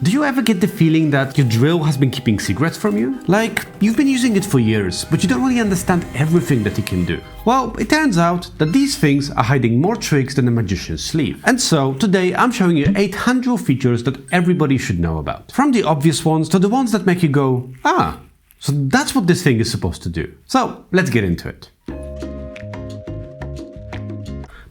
Do you ever get the feeling that your drill has been keeping secrets from you? Like, you've been using it for years, but you don't really understand everything that it can do. Well, it turns out that these things are hiding more tricks than a magician's sleeve. And so, today I'm showing you 8 hand drill features that everybody should know about. From the obvious ones to the ones that make you go, ah, so that's what this thing is supposed to do. So, let's get into it.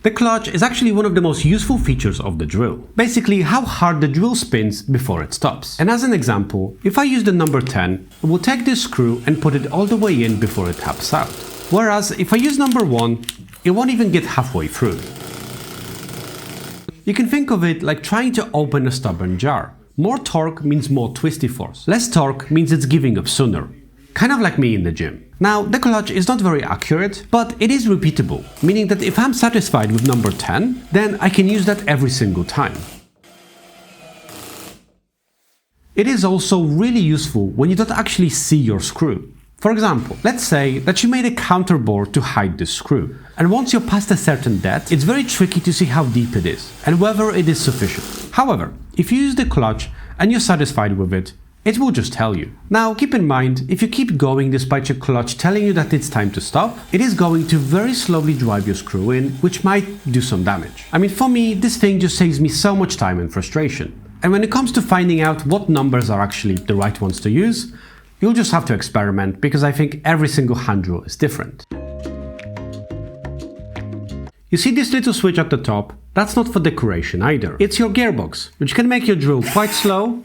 The clutch is actually one of the most useful features of the drill. Basically, how hard the drill spins before it stops. And as an example, if I use the number 10, it will take this screw and put it all the way in before it taps out. Whereas if I use number 1, it won't even get halfway through. You can think of it like trying to open a stubborn jar. More torque means more twisty force. Less torque means it's giving up sooner. Kind of like me in the gym. Now, the clutch is not very accurate, but it is repeatable, meaning that if I'm satisfied with number 10, then I can use that every single time. It is also really useful when you don't actually see your screw. For example, let's say that you made a counterboard to hide this screw, and once you're past a certain depth, it's very tricky to see how deep it is, and whether it is sufficient. However, if you use the clutch and you're satisfied with it will just tell you. Now, keep in mind, if you keep going despite your clutch telling you that it's time to stop, it is going to very slowly drive your screw in, which might do some damage. I mean, for me, this thing just saves me so much time and frustration. And when it comes to finding out what numbers are actually the right ones to use, you'll just have to experiment, because I think every single hand drill is different. You see this little switch at the top? That's not for decoration either. It's your gearbox, which can make your drill quite slow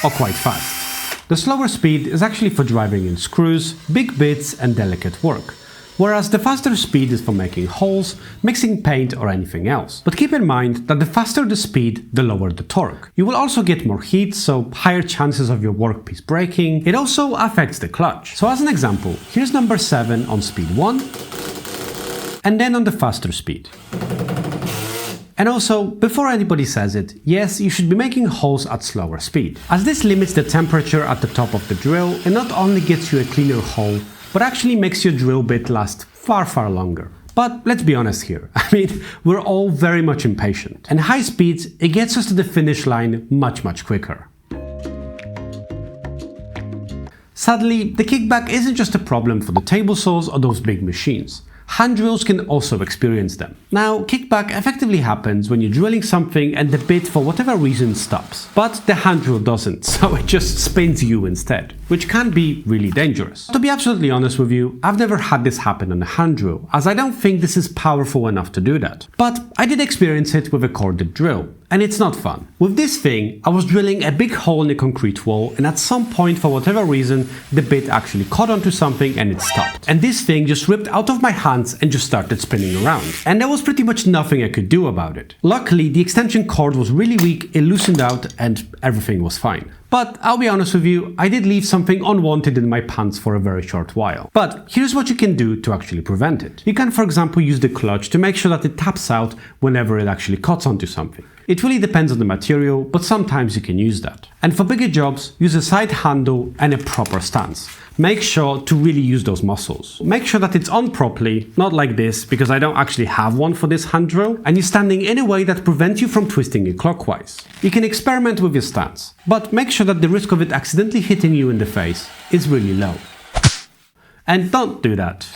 or quite fast. The slower speed is actually for driving in screws, big bits and delicate work, whereas the faster speed is for making holes, mixing paint or anything else. But keep in mind that the faster the speed, the lower the torque. You will also get more heat, so higher chances of your workpiece breaking. It also affects the clutch. So as an example, here's number 7 on speed 1, and then on the faster speed. And also, before anybody says it, yes, you should be making holes at slower speed, as this limits the temperature at the top of the drill and not only gets you a cleaner hole, but actually makes your drill bit last far longer. But let's be honest here, I mean, we're all very much impatient, and high speeds, it gets us to the finish line much quicker. Sadly, the kickback isn't just a problem for the table saws or those big machines. Hand drills can also experience them. Now, kickback effectively happens when you're drilling something and the bit for whatever reason stops. But the hand drill doesn't, so it just spins you instead, which can be really dangerous. To be absolutely honest with you, I've never had this happen on a hand drill, as I don't think this is powerful enough to do that. But I did experience it with a corded drill, and it's not fun. With this thing, I was drilling a big hole in the concrete wall, and at some point, for whatever reason, the bit actually caught onto something and it stopped. And this thing just ripped out of my hands and just started spinning around. And there was pretty much nothing I could do about it. Luckily, the extension cord was really weak, it loosened out, and everything was fine. But I'll be honest with you, I did leave something unwanted in my pants for a very short while. But here's what you can do to actually prevent it. You can, for example, use the clutch to make sure that it taps out whenever it actually cuts onto something. It really depends on the material, but sometimes you can use that. And for bigger jobs, use a side handle and a proper stance. Make sure to really use those muscles. Make sure that it's on properly, not like this, because I don't actually have one for this hand drill, and you're standing in a way that prevents you from twisting it clockwise. You can experiment with your stance, but make sure that the risk of it accidentally hitting you in the face is really low. And don't do that.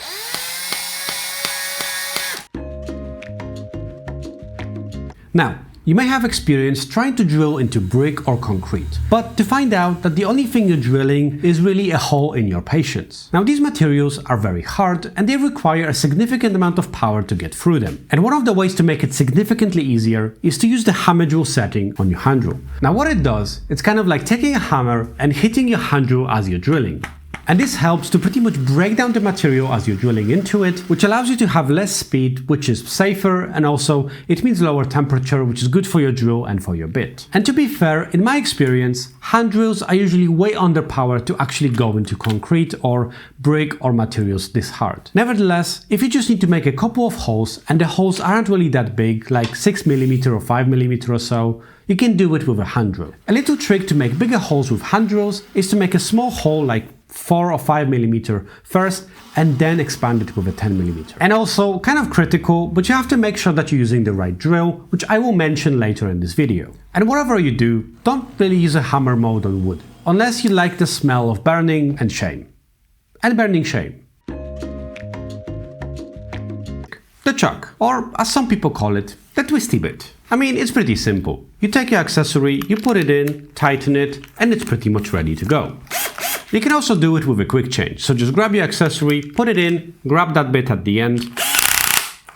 Now, you may have experience trying to drill into brick or concrete, but to find out that the only thing you're drilling is really a hole in your patience. Now, these materials are very hard and they require a significant amount of power to get through them. And one of the ways to make it significantly easier is to use the hammer drill setting on your hand drill. Now, what it does, it's kind of like taking a hammer and hitting your hand drill as you're drilling. And this helps to pretty much break down the material as you're drilling into it, which allows you to have less speed, which is safer, and also it means lower temperature, which is good for your drill and for your bit. And to be fair, in my experience, hand drills are usually way underpowered to actually go into concrete or brick or materials this hard. Nevertheless, if you just need to make a couple of holes and the holes aren't really that big, like 6mm or 5mm or so, you can do it with a hand drill. A little trick to make bigger holes with hand drills is to make a small hole like 4 or 5 millimeter first and then expand it with a 10 millimeter. And also, kind of critical, but you have to make sure that you're using the right drill, which I will mention later in this video. And whatever you do, don't really use a hammer mode on wood, unless you like the smell of burning and shame. And burning shame. The chuck, or as some people call it, the twisty bit. I mean, it's pretty simple. You take your accessory, you put it in, tighten it, and it's pretty much ready to go. You can also do it with a quick change, so just grab your accessory, put it in, grab that bit at the end,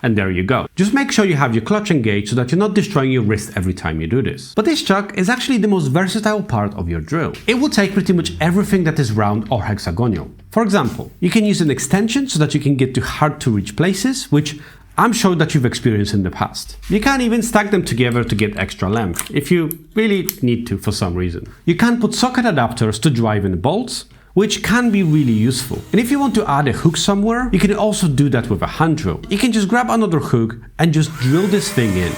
and there you go. Just make sure you have your clutch engaged so that you're not destroying your wrist every time you do this. But this chuck is actually the most versatile part of your drill. It will take pretty much everything that is round or hexagonal. For example, you can use an extension so that you can get to hard to reach places, which I'm sure that you've experienced in the past. You can even stack them together to get extra length, if you really need to for some reason. You can put socket adapters to drive in bolts, which can be really useful. And if you want to add a hook somewhere, you can also do that with a hand drill. You can just grab another hook and just drill this thing in.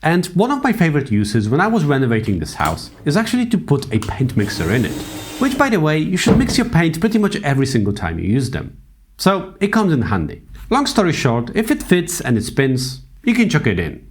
And one of my favorite uses when I was renovating this house is actually to put a paint mixer in it. Which, by the way, you should mix your paint pretty much every single time you use them. So it comes in handy. Long story short, if it fits and it spins, you can chuck it in.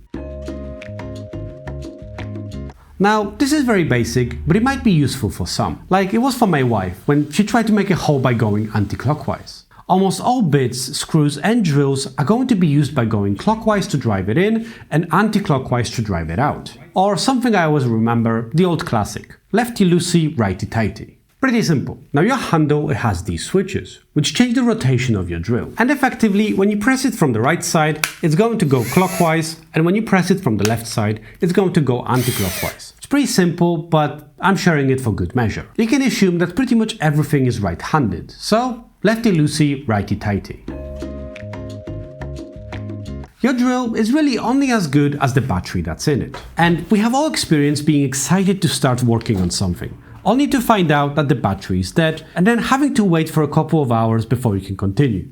Now, this is very basic, but it might be useful for some. Like it was for my wife when she tried to make a hole by going anti-clockwise. Almost all bits, screws and drills are going to be used by going clockwise to drive it in and anti-clockwise to drive it out. Or something I always remember, the old classic, Lefty, Loosey, Righty, Tighty. Pretty simple. Now your handle, it has these switches, which change the rotation of your drill. And effectively, when you press it from the right side, it's going to go clockwise, and when you press it from the left side, it's going to go anti-clockwise. It's pretty simple, but I'm sharing it for good measure. You can assume that pretty much everything is right-handed, so lefty loosey, righty tighty. Your drill is really only as good as the battery that's in it. And we have all experienced being excited to start working on something, only to find out that the battery is dead and then having to wait for a couple of hours before you can continue.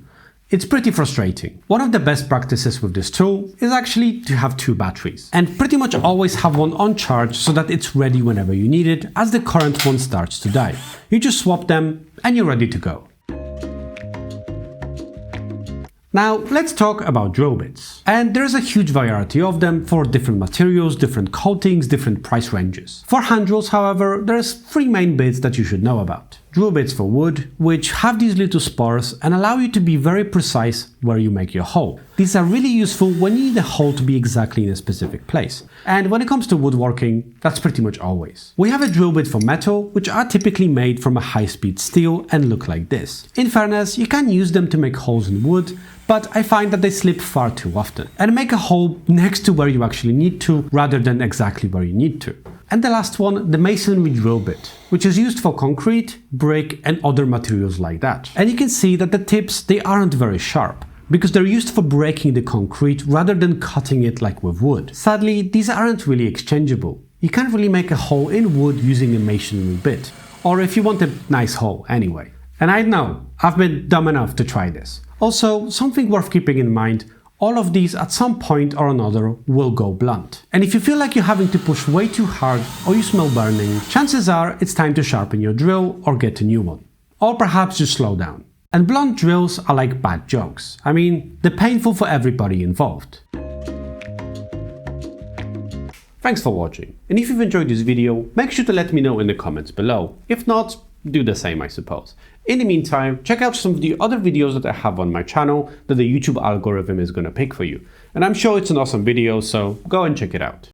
It's pretty frustrating. One of the best practices with this tool is actually to have 2 batteries and pretty much always have one on charge so that it's ready whenever you need it as the current one starts to die. You just swap them and you're ready to go. Now let's talk about drill bits. And there's a huge variety of them for different materials, different coatings, different price ranges. For hand drills, however, there's 3 main bits that you should know about. Drill bits for wood, which have these little spurs and allow you to be very precise where you make your hole. These are really useful when you need the hole to be exactly in a specific place. And when it comes to woodworking, that's pretty much always. We have a drill bit for metal, which are typically made from a high-speed steel and look like this. In fairness, you can use them to make holes in wood, but I find that they slip far too often and make a hole next to where you actually need to rather than exactly where you need to. And the last one, the masonry drill bit, which is used for concrete, brick and other materials like that. And you can see that the tips, they aren't very sharp because they're used for breaking the concrete rather than cutting it like with wood. Sadly, these aren't really exchangeable. You can't really make a hole in wood using a masonry bit, or if you want a nice hole anyway. And I know, I've been dumb enough to try this. Also, something worth keeping in mind, all of these at some point or another will go blunt. And if you feel like you're having to push way too hard or you smell burning, chances are it's time to sharpen your drill or get a new one. Or perhaps just slow down. And blunt drills are like bad jokes. I mean, they're painful for everybody involved. Thanks for watching. And if you've enjoyed this video, make sure to let me know in the comments below. If not, do the same, I suppose. In the meantime, check out some of the other videos that I have on my channel that the YouTube algorithm is going to pick for you. And I'm sure it's an awesome video, so go and check it out.